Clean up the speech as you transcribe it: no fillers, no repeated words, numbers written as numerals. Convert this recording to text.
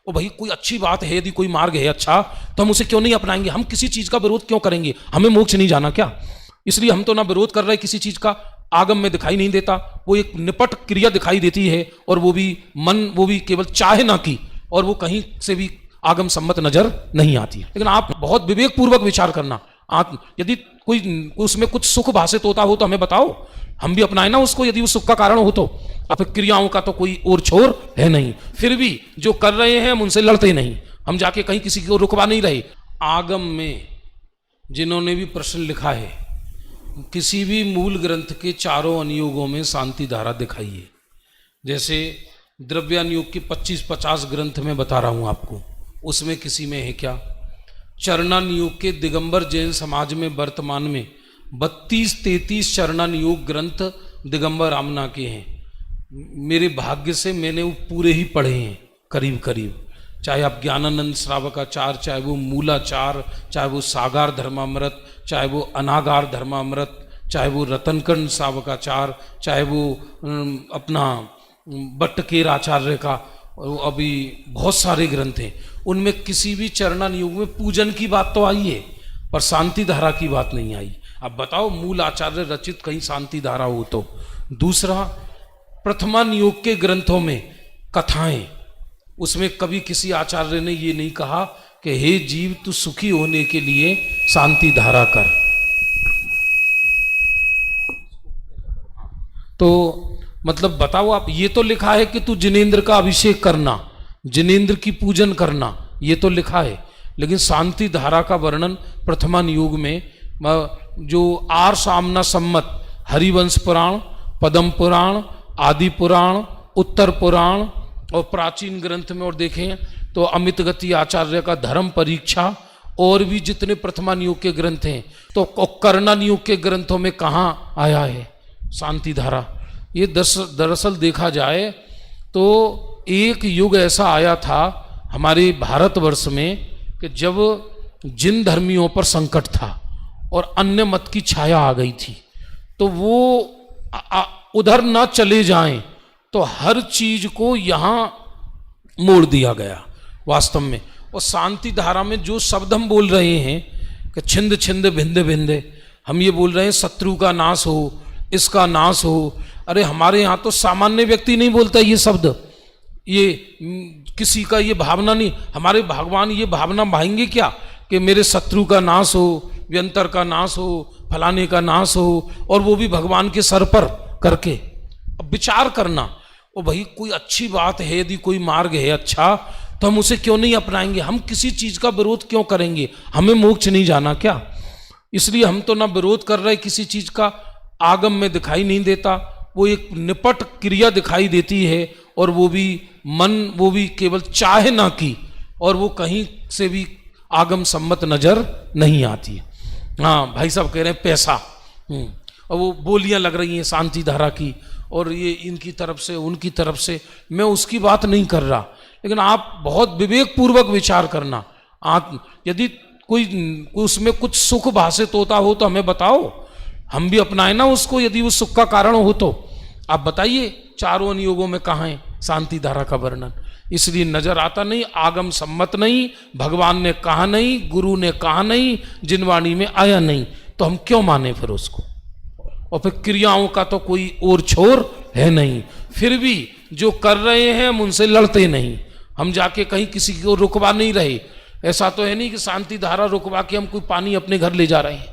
और भाई कोई अच्छी बात है, यदि कोई मार्ग है अच्छा तो हम उसे क्यों नहीं अपनाएंगे? हम किसी चीज का विरोध क्यों करेंगे? हमें मोक्ष नहीं जाना क्या? इसलिए हम तो ना विरोध कर रहे किसी चीज का, आगम में दिखाई नहीं देता, वो एक निपट क्रिया दिखाई देती है, और वो भी मन, वो भी केवल चाहे ना की, और वो कहीं से भी आगम सम्मत नजर नहीं आती है। लेकिन आप बहुत विवेक पूर्वक विचार करना, यदि कोई उसमें कुछ सुख भाषित होता हो तो हमें बताओ, हम भी अपनाए ना उसको, यदि वो सुख का कारण हो तो। अब क्रियाओं का तो कोई और छोर है नहीं, फिर भी जो कर रहे हैं हम उनसे लड़ते नहीं, हम जाके कहीं किसी को रुकवा नहीं रहे। आगम में जिन्होंने भी प्रश्न लिखा है, किसी भी मूल ग्रंथ के चारों अनुयोगों में शांति धारा दिखाइए। जैसे द्रव्यानुयोग के 25-50 ग्रंथ में बता रहा हूं आपको, उसमें किसी में है क्या? चरणानुयोग के दिगंबर जैन समाज में वर्तमान में 32-33 चरणानुयोग ग्रंथ दिगंबर रामना के हैं। मेरे भाग्य से मैंने वो पूरे ही पढ़े हैं करीब करीब, चाहे आप ज्ञानानंद श्रावकाचार्य, चाहे वो मूलाचार, चाहे वो सागार धर्मामृत, चाहे वो अनागार धर्मामृत, चाहे वो रतनकंड श्रावकाचार्य, चाहे वो अपना बट्टकेर आचार्य का, अभी बहुत सारे ग्रंथ हैं, उनमें किसी भी चरणानुयोग में पूजन की बात तो आई है, पर शांति धारा की बात नहीं आई। अब बताओ, मूल आचार्य रचित कहीं शांति धारा हो तो। दूसरा, प्रथमानुयोग के ग्रंथों में कथाएं, उसमें कभी किसी आचार्य ने ये नहीं कहा कि हे जीव तू सुखी होने के लिए शांति धारा कर। तो मतलब बताओ आप, ये तो लिखा है कि तू जिनेंद्र का अभिषेक करना, जिनेंद्र की पूजन करना, ये तो लिखा है, लेकिन शांति धारा का वर्णन प्रथमानुयोग में जो आर सामना सम्मत हरिवंश पुराण, पद्म पुराण, आदि पुराण, उत्तर पुराण और प्राचीन ग्रंथ में और देखें तो अमित गति आचार्य का धर्म परीक्षा, और भी जितने प्रथमानुयोग के ग्रंथ हैं, तो कर्णानुयोग के ग्रंथों में कहाँ आया है शांति धारा? ये दरअसल देखा जाए तो एक युग ऐसा आया था हमारे भारतवर्ष में कि जब जिन धर्मियों पर संकट था और अन्य मत की छाया आ गई थी, तो वो उधर ना चले जाएं, तो हर चीज को यहां मोड़ दिया गया वास्तव में। और शांति धारा में जो शब्द हम बोल रहे हैं कि छिंद छिंद भिंदे भिंदे, हम ये बोल रहे हैं शत्रु का नाश हो, इसका नाश हो। अरे हमारे यहाँ तो सामान्य व्यक्ति नहीं बोलता ये शब्द, ये किसी का ये भावना नहीं। हमारे भगवान ये भावना भाएंगे क्या कि मेरे शत्रु का नाश हो, व्यंतर का नाश हो, फलाने का नाश हो, और वो भी भगवान के सर पर करके। अब विचार करना, ओ भाई कोई अच्छी बात है, यदि कोई मार्ग है अच्छा तो हम उसे क्यों नहीं अपनाएंगे? हम किसी चीज का विरोध क्यों करेंगे? हमें मोक्ष नहीं जाना क्या? इसलिए हम तो ना विरोध कर रहे किसी चीज का, आगम में दिखाई नहीं देता, वो एक निपट क्रिया दिखाई देती है, और वो भी मन, वो भी केवल चाहे ना की, और वो कहीं से भी आगम सम्मत नजर नहीं आती है। हाँ भाई साहब कह रहे हैं पैसा, और वो बोलियां लग रही हैं शांति धारा की, और ये इनकी तरफ से उनकी तरफ से, मैं उसकी बात नहीं कर रहा, लेकिन आप बहुत विवेक पूर्वक विचार करना। यदि कोई उसमें कुछ सुख भाषित होता हो तो हमें बताओ, हम भी अपनाए ना उसको, यदि वो सुख का कारण हो तो। आप बताइए चारों अनुयोगों में कहाँ है शांति धारा का वर्णन? इसलिए नजर आता नहीं, आगम सम्मत नहीं, भगवान ने कहा नहीं, गुरु ने कहा नहीं, जिनवाणी में आया नहीं, तो हम क्यों माने फिर उसको? और फिर क्रियाओं का तो कोई और छोर है नहीं, फिर भी जो कर रहे हैं हम उनसे लड़ते नहीं, हम जाके कहीं किसी को रुकवा नहीं रहे। ऐसा तो है नहीं कि शांति धारा रुकवा के हम कोई पानी अपने घर ले जा रहे हैं।